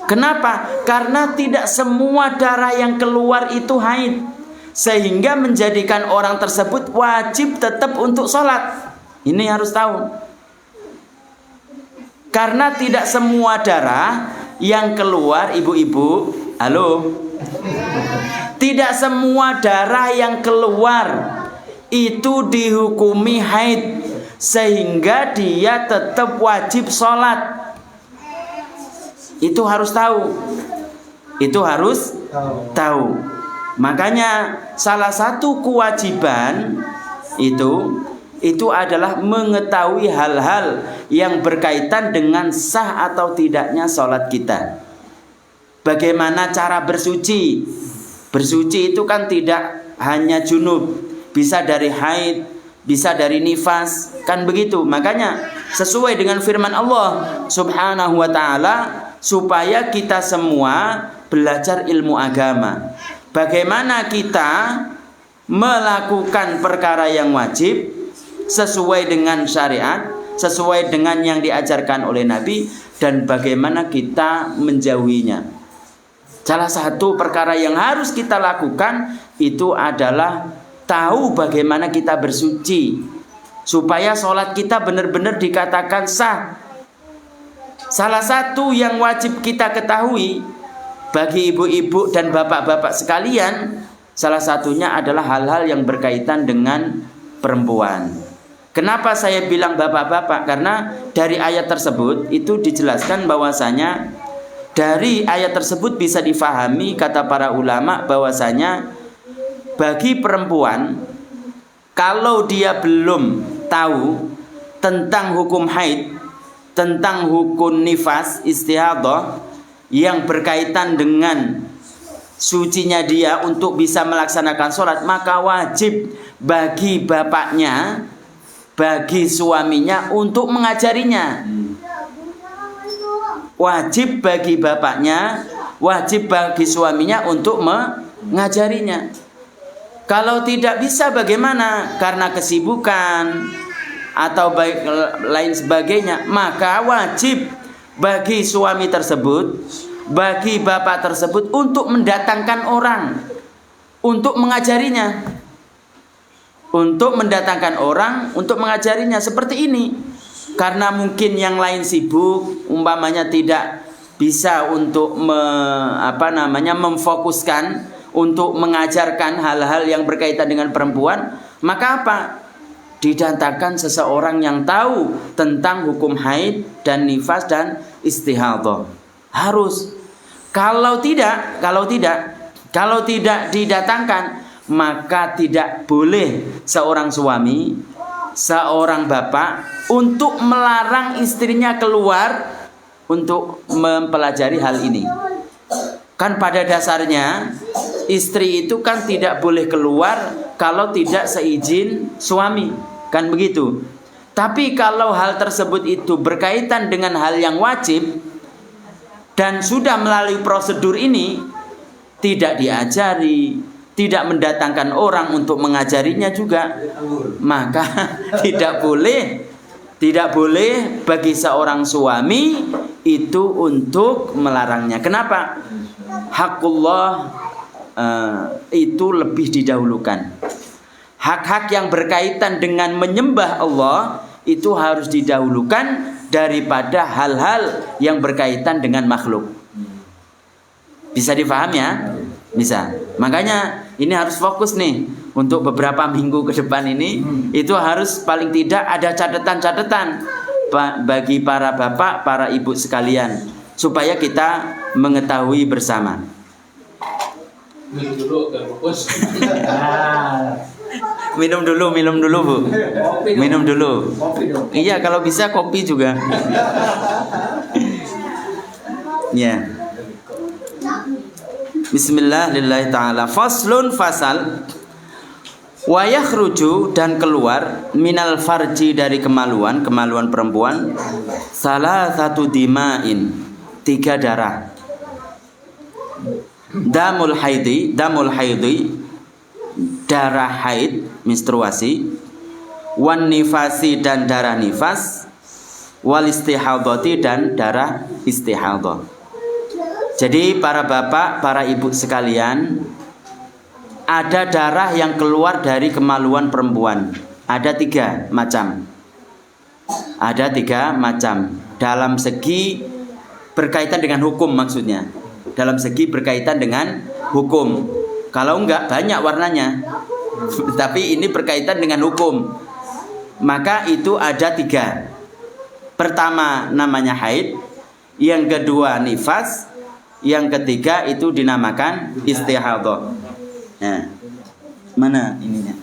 Kenapa? Karena tidak semua darah yang keluar itu haid, sehingga menjadikan orang tersebut wajib tetap untuk sholat. Ini harus tahu. Karena tidak semua darah yang keluar, ibu-ibu, halo, tidak semua darah yang keluar itu dihukumi haid, sehingga dia tetap wajib sholat. Itu harus tahu. Itu harus tahu. Makanya salah satu kewajiban itu adalah mengetahui hal-hal yang berkaitan dengan sah atau tidaknya sholat kita. Bagaimana cara bersuci? Bersuci itu kan tidak hanya junub, bisa dari haid, bisa dari nifas, kan begitu. Makanya sesuai dengan firman Allah Subhanahu wa ta'ala, supaya kita semua belajar ilmu agama. Bagaimana kita melakukan perkara yang wajib sesuai dengan syariat, sesuai dengan yang diajarkan oleh Nabi, dan bagaimana kita menjauhinya. Salah satu perkara yang harus kita lakukan itu adalah tahu bagaimana kita bersuci, supaya sholat kita benar-benar dikatakan sah. Salah satu yang wajib kita ketahui bagi ibu-ibu dan bapak-bapak sekalian, salah satunya adalah hal-hal yang berkaitan dengan perempuan. Kenapa saya bilang bapak-bapak? Karena dari ayat tersebut itu dijelaskan bahwasanya dari ayat tersebut bisa difahami, kata para ulama, bahwasanya bagi perempuan, kalau dia belum tahu tentang hukum haid, tentang hukum nifas, istihadah, yang berkaitan dengan sucinya dia untuk bisa melaksanakan sholat, maka wajib bagi bapaknya, bagi suaminya untuk mengajarinya. Wajib bagi bapaknya, wajib bagi suaminya untuk mengajarinya. Kalau tidak bisa bagaimana? Karena kesibukan atau baik lain sebagainya, maka wajib bagi suami tersebut, bagi bapak tersebut untuk mendatangkan orang untuk mengajarinya. Untuk mendatangkan orang untuk mengajarinya seperti ini. Karena mungkin yang lain sibuk, umpamanya tidak bisa untuk memfokuskan untuk mengajarkan hal-hal yang berkaitan dengan perempuan, maka apa? Didatangkan seseorang yang tahu tentang hukum haid dan nifas dan istihadah. Harus. Kalau tidak didatangkan, maka tidak boleh seorang suami, seorang bapak untuk melarang istrinya keluar untuk mempelajari hal ini. Kan pada dasarnya istri itu kan tidak boleh keluar kalau tidak seizin suami, kan begitu. Tapi kalau hal tersebut itu berkaitan dengan hal yang wajib dan sudah melalui prosedur ini, tidak diajari, tidak mendatangkan orang untuk mengajarinya juga, maka tidak boleh bagi seorang suami itu untuk melarangnya. Kenapa? Hakullah itu lebih didahulukan. Hak-hak yang berkaitan dengan menyembah Allah itu harus didahulukan daripada hal-hal yang berkaitan dengan makhluk. Bisa difahami ya? Bisa. Makanya ini harus fokus nih untuk beberapa minggu ke depan ini. Itu harus paling tidak ada catatan-catatan bagi para bapak, para ibu sekalian, supaya kita mengetahui bersama. Minum dulu Bu. Minum dulu. Iya, kalau bisa kopi juga. Ya. Bismillah lillahi ta'ala. Faslun fasal. Wa yakhruju, dan keluar, minal farji, dari kemaluan perempuan, salah satu dima'in, 3 darah. Damul haidi, darah haid, menstruasi. Wan nifasi, dan darah nifas. Wal istihadati, dan darah istihadah. Jadi para bapak, para ibu sekalian, ada darah yang keluar dari kemaluan perempuan. Ada 3 macam. Ada 3 macam dalam segi berkaitan dengan hukum maksudnya. Dalam segi berkaitan dengan hukum. Kalau enggak banyak warnanya. Tapi ini berkaitan dengan hukum. Maka itu ada 3. Pertama namanya haid, yang kedua nifas, yang ketiga itu dinamakan istihadhah. Nah, mana ininya?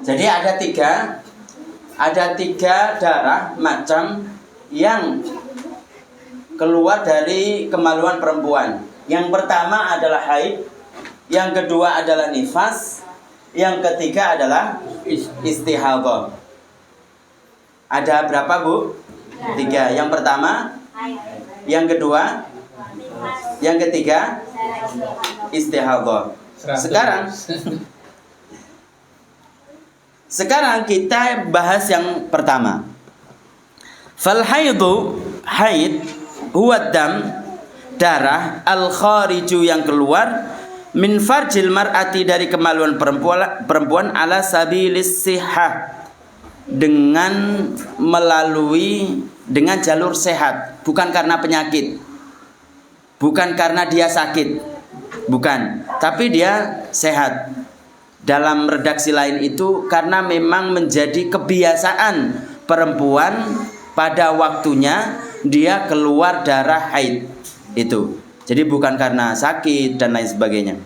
Jadi ada tiga darah macam yang keluar dari kemaluan perempuan. Yang pertama adalah haid, yang kedua adalah nifas, yang ketiga adalah istihadhah. Ada berapa, Bu? 3. Yang pertama, yang kedua, yang ketiga istihadhah. Sekarang kita bahas yang pertama. Fal haidu, haid huwa dam, darah, al khariju yang keluar, min farjil mar'ati dari kemaluan perempuan ala sabilis sihah, dengan jalur sehat, bukan karena penyakit, bukan karena dia sakit, bukan, tapi dia sehat. Dalam redaksi lain itu karena memang menjadi kebiasaan perempuan pada waktunya dia keluar darah haid itu. Jadi bukan karena sakit dan lain sebagainya.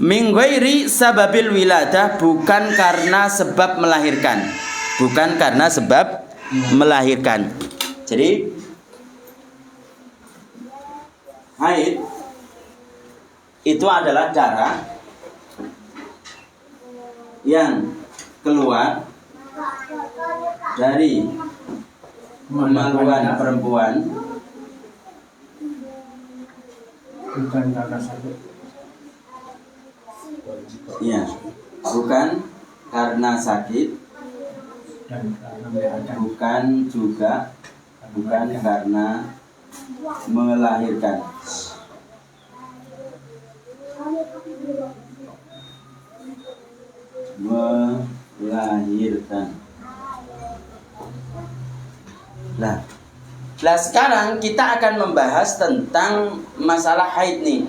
Min ghairi sababil wiladah, bukan karena sebab melahirkan. Bukan karena sebab melahirkan. Jadi haid itu adalah darah yang keluar dari kemaluan perempuan bukan karena sakit. Ya, bukan karena sakit Dan karena melahirkan. bukan karena melahirkan. Nah, sekarang kita akan membahas tentang masalah haid nih.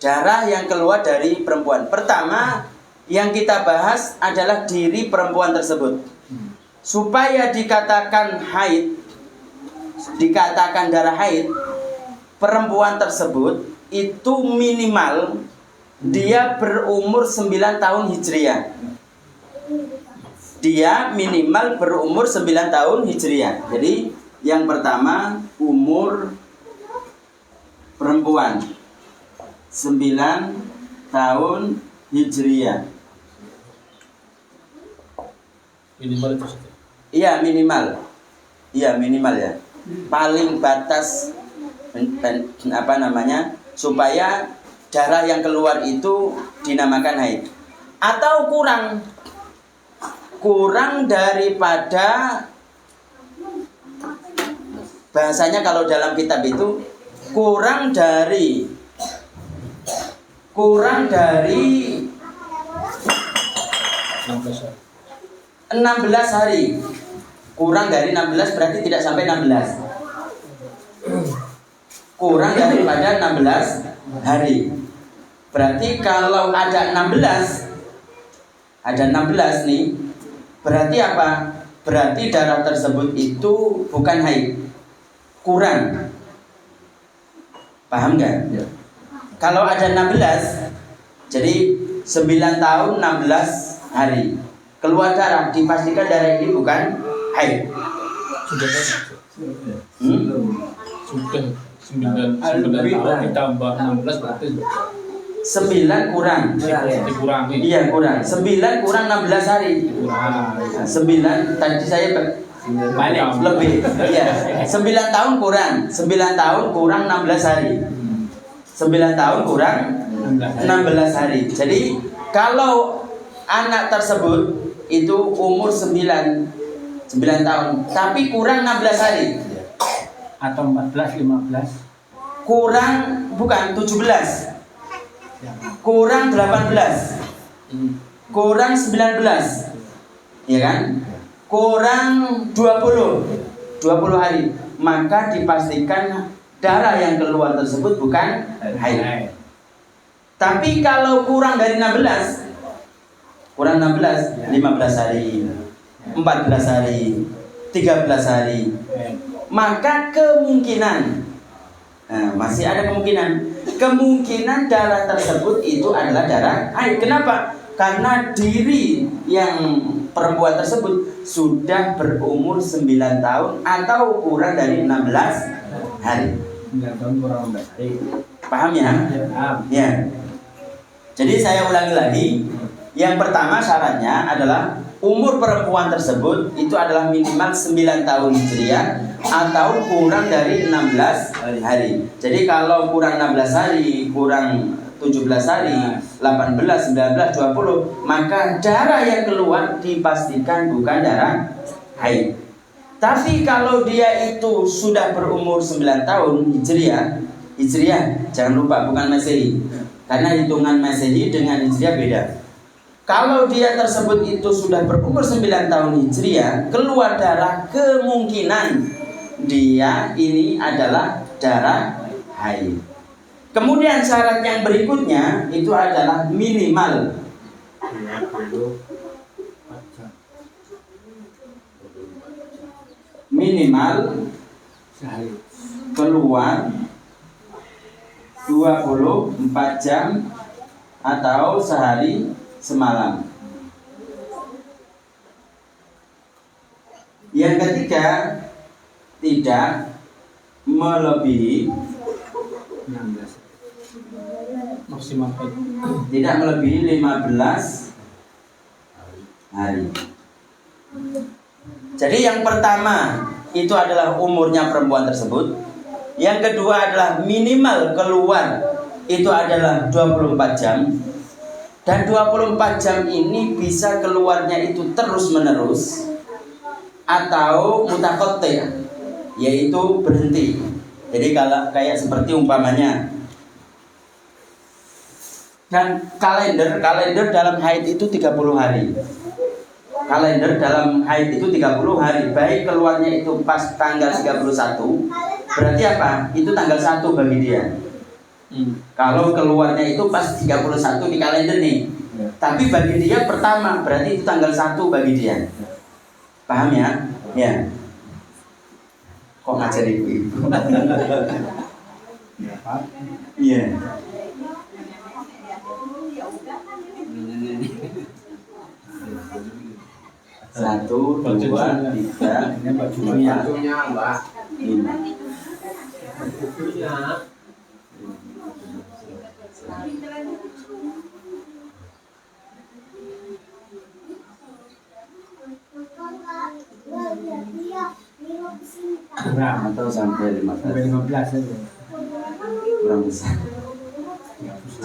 Darah yang keluar dari perempuan. Pertama, yang kita bahas adalah diri perempuan tersebut. Supaya dikatakan haid, dikatakan darah haid, perempuan tersebut itu minimal dia berumur 9 tahun Hijriah. Dia minimal berumur 9 tahun Hijriah. Jadi yang pertama umur perempuan 9 tahun Hijriah. Minimal itu. Iya minimal. Iya minimal ya. Paling batas supaya darah yang keluar itu dinamakan haid. Atau kurang daripada, bahasanya kalau dalam kitab itu kurang dari 16 hari. Kurang dari 16 berarti tidak sampai 16. Kurang daripada 16 hari. Berarti kalau ada 16 nih, berarti apa? Berarti darah tersebut itu bukan haid. kurang. Paham nggak? Ya. Kalau ada 16, jadi 9 tahun 16 hari. Keluar darah, dipastikan darah ini bukan haid. Sudah kan? Sudah 9 tahun ditambah 16 berarti 9 kurang. dikurangi. Iya kurang. 9 kurang 16 hari. Kurang. 9 tadi saya balik lebih. Iya. 9 tahun kurang. 9 tahun kurang 16 hari. 9 tahun kurang 16 hari. Jadi kalau anak tersebut itu umur 9 tahun, tapi kurang 16 hari. Atau 14, 15. Kurang bukan 17. Kurang 18. Kurang 19. Ya kan? Kurang 20 hari. Maka dipastikan darah yang keluar tersebut bukan haid. Tapi kalau kurang dari 16, kurang 16, 15 hari, 14 hari, 13 hari, maka kemungkinan, masih ada kemungkinan darah tersebut itu adalah darah haid. Kenapa? Karena diri yang perempuan tersebut sudah berumur 9 tahun atau kurang dari 16 hari. 9 tahun kurang 16 hari. Paham ya? Paham. Ya. Jadi saya ulangi lagi. Yang pertama syaratnya adalah umur perempuan tersebut itu adalah minimal 9 tahun hijriah atau kurang dari 16 hari. Jadi kalau kurang 16 hari, kurang 17 hari, 18, 19, 20, maka darah yang keluar dipastikan bukan darah haid. Tapi kalau dia itu sudah berumur 9 tahun hijriah, jangan lupa bukan masehi. Karena hitungan masehi dengan hijriah beda. Kalau dia tersebut itu sudah berumur 9 tahun hijriah, keluar darah, kemungkinan dia ini adalah darah haid. Kemudian syarat yang berikutnya itu adalah minimal Sehari. keluar 24 jam atau sehari semalam. Yang ketiga, tidak melebihi 16. Maksimal haid. tidak melebihi 15 hari. Jadi yang pertama itu adalah umurnya perempuan tersebut. Yang kedua adalah minimal keluar itu adalah 24 jam. Dan 24 jam ini bisa keluarnya itu terus menerus atau mutaqatti, yaitu berhenti. Jadi kalau kayak seperti umpamanya, dan kalender dalam haid itu 30 hari. Kalender dalam haid itu 30 hari. Baik keluarnya itu pas tanggal 31, berarti apa? Itu tanggal 1 bagi dia. Kalau keluarnya itu pas 31 di kalender nih. Tapi bagi dia pertama, berarti itu tanggal 1 bagi dia. Paham ya? Ya. Kok ngajar ibu-ibu? Iya. Satu, dua, tiga, empat, lima. Kurang Atau sampai 15. sampai 15 saja. Kurang besar.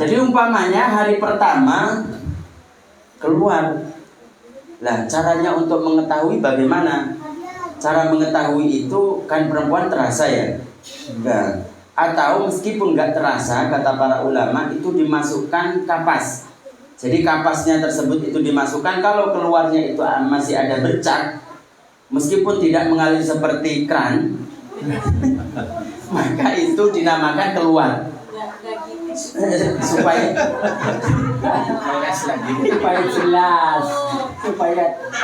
Jadi umpamanya hari pertama keluar. Lah caranya untuk mengetahui bagaimana? Cara mengetahui itu kan perempuan terasa ya. Enggak. Atau meskipun enggak terasa, kata para ulama itu dimasukkan kapas. Jadi kapasnya tersebut itu dimasukkan, kalau keluarnya itu masih ada bercak, meskipun tidak mengalir seperti kran, maka itu dinamakan keluar. supaya Supaya jelas.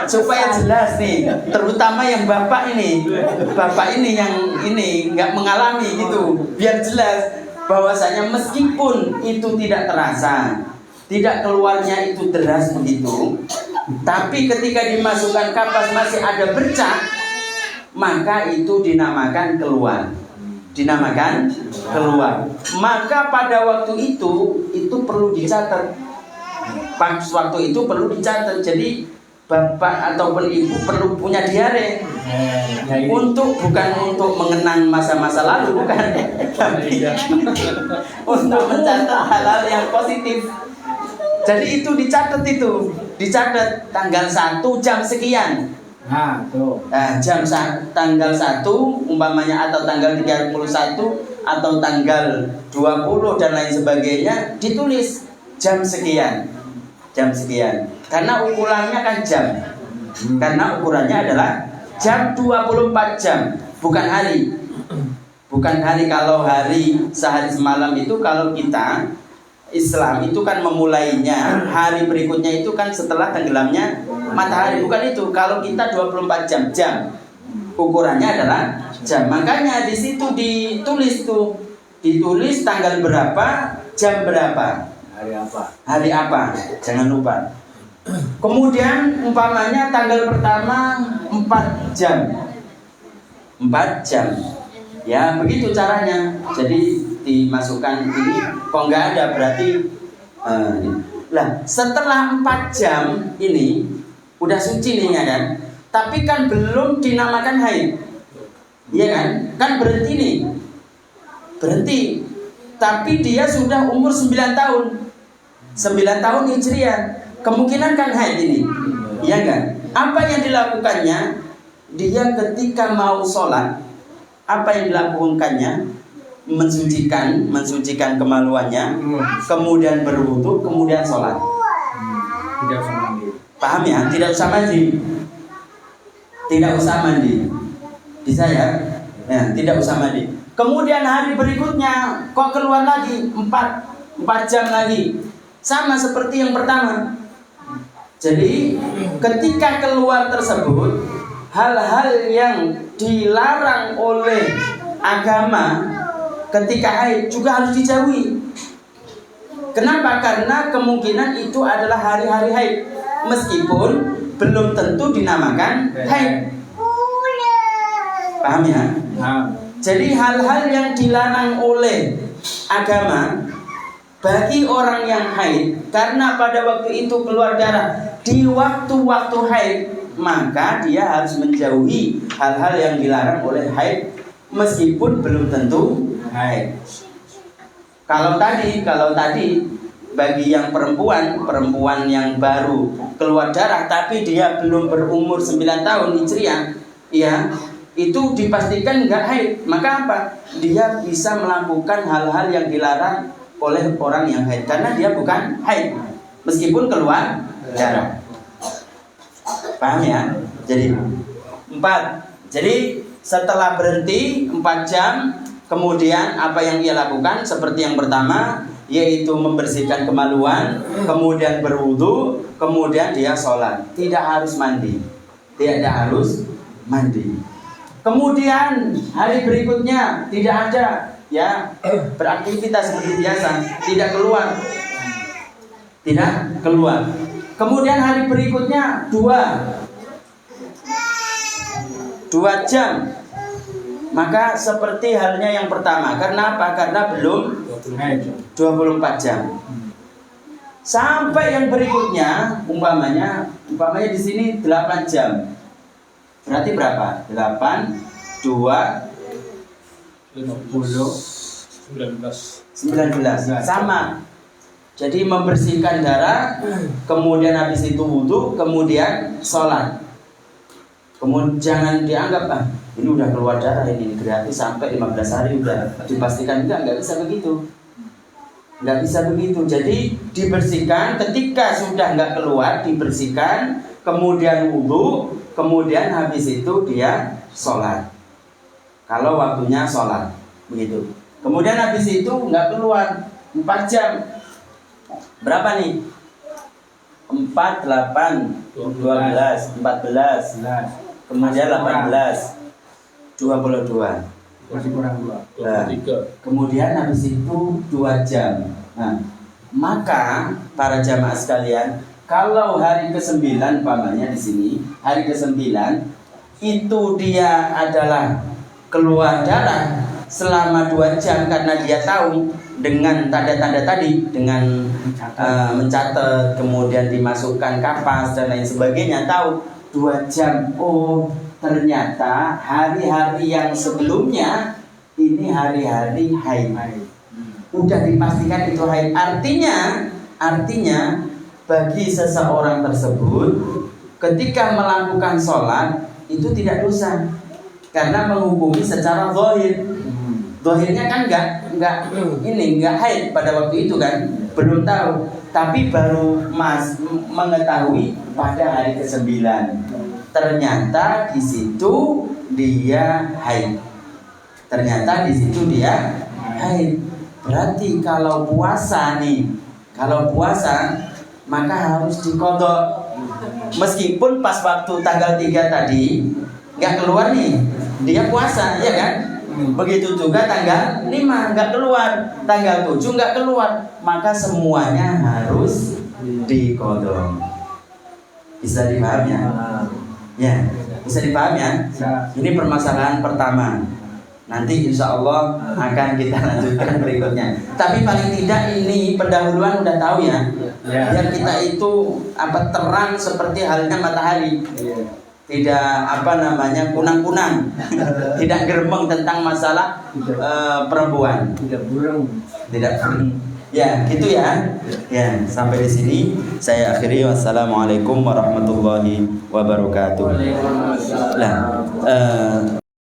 supaya jelas nih, terutama yang bapak ini yang ini nggak mengalami gitu, biar jelas bahwasanya meskipun itu tidak terasa, tidak keluarnya itu deras begitu, tapi ketika dimasukkan kapas masih ada bercak, maka itu dinamakan keluar. Dinamakan keluar. Maka pada waktu itu perlu dicatat. Waktu itu perlu dicatat. Jadi bapak ataupun ibu perlu punya diare. Bukan untuk mengenang masa-masa lalu, bukan. Tapi untuk mencatat hal-hal yang positif. Jadi itu dicatat tanggal 1 jam sekian. Nah, tuh. Tanggal 1 umpamanya, atau tanggal 31 atau tanggal 20 dan lain sebagainya, ditulis jam sekian. Karena ukurannya kan jam. Karena ukurannya adalah jam 24 jam, bukan hari. Bukan hari. Kalau hari sehari semalam itu, kalau kita Islam itu kan memulainya hari berikutnya itu kan setelah tenggelamnya matahari, bukan itu. Kalau kita 24 jam ukurannya adalah jam. Makanya di situ ditulis tanggal berapa, jam berapa, hari apa, jangan lupa. Kemudian umpamanya tanggal pertama 4 jam, ya begitu caranya. Jadi dimasukkan ini, kok nggak ada berarti lah setelah 4 jam ini udah suci nih, ya kan, tapi kan belum dinamakan haid, iya kan berhenti, tapi dia sudah umur 9 tahun Hijriah, kemungkinan kan haid ini, iya kan. Apa yang dilakukannya? Dia ketika mau sholat, apa yang dilakukannya? Mensucikan kemaluannya, kemudian berwudu, kemudian sholat. Tidak usah mandi. Paham ya? Tidak usah mandi. Bisa ya? Tidak usah mandi. Kemudian hari berikutnya kok keluar lagi 4 jam lagi, sama seperti yang pertama. Jadi ketika keluar tersebut, hal-hal yang dilarang oleh agama ketika haid juga harus dijauhi. Kenapa? Karena kemungkinan itu adalah hari-hari haid, meskipun belum tentu dinamakan haid. Paham ya? Jadi hal-hal yang dilarang oleh agama bagi orang yang haid, karena pada waktu itu keluar darah di waktu-waktu haid, maka dia harus menjauhi hal-hal yang dilarang oleh haid, meskipun belum tentu haid. Kalau tadi bagi yang perempuan yang baru keluar darah tapi dia belum berumur 9 tahun Hijriah, ya, itu dipastikan enggak haid. Maka apa? Dia bisa melakukan hal-hal yang dilarang oleh orang yang haid karena dia bukan haid meskipun keluar darah. Paham ya? Jadi 4. Jadi setelah berhenti 4 jam, kemudian apa yang ia lakukan seperti yang pertama, yaitu membersihkan kemaluan, kemudian berwudu, kemudian dia sholat. Tidak harus mandi. Kemudian hari berikutnya tidak ada, ya, beraktivitas seperti biasa, tidak keluar. Kemudian hari berikutnya 2 jam. Maka seperti halnya yang pertama. Karena apa? Karena belum 24 jam. Sampai yang berikutnya, umpamanya di sini 8 jam. Berarti berapa? 8, 2, 19. Sama. Jadi membersihkan darah, kemudian habis itu wudu, kemudian sholat. Kemudian jangan dianggap ini udah keluar darah, ini gratis sampai 15 hari udah dipastikan. Enggak bisa begitu. Jadi dibersihkan, ketika sudah enggak keluar dibersihkan, kemudian wudu, kemudian habis itu dia sholat. Kalau waktunya sholat, begitu. Kemudian habis itu enggak keluar 4 jam. Berapa nih? 4, 8, 12, 14, 11. kemudian 18, 22. Masih kurang 2. 23. Kemudian habis itu 2 jam. Nah, maka para jamaah sekalian, kalau hari ke-9 umpamanya di sini, hari ke-9 itu dia adalah keluar darah selama 2 jam karena dia tahu dengan tanda-tanda tadi, dengan mencatat, kemudian dimasukkan kapas dan lain sebagainya, tahu 2 jam. Oh, ternyata hari-hari yang sebelumnya ini hari-hari haid. Udah dipastikan itu haid. Artinya bagi seseorang tersebut ketika melakukan sholat itu tidak dosa karena menghukumi secara zahir. Zahirnya kan enggak haid pada waktu itu kan, belum tahu, tapi baru mengetahui pada hari ke-9. Ternyata di situ dia haid. Berarti kalau puasa maka harus diqadha. Meskipun pas waktu tanggal 3 tadi nggak keluar nih, dia puasa, ya kan? Begitu juga tanggal 5 nggak keluar, tanggal 7 nggak keluar, maka semuanya harus diqadha. Bisa dipahami ya? Ya, bisa dipahami ya? Ini permasalahan pertama. Nanti insya Allah akan kita lanjutkan berikutnya. Tapi paling tidak ini pendahuluan udah tahu ya. Biar kita itu terang seperti halnya matahari. Tidak kunang-kunang. Tidak geremeng tentang masalah perempuan. Tidak burung. Ya, gitu ya. Ya, sampai di sini saya akhiri. Wassalamualaikum warahmatullahi wabarakatuh. Waalaikumsalam. Nah,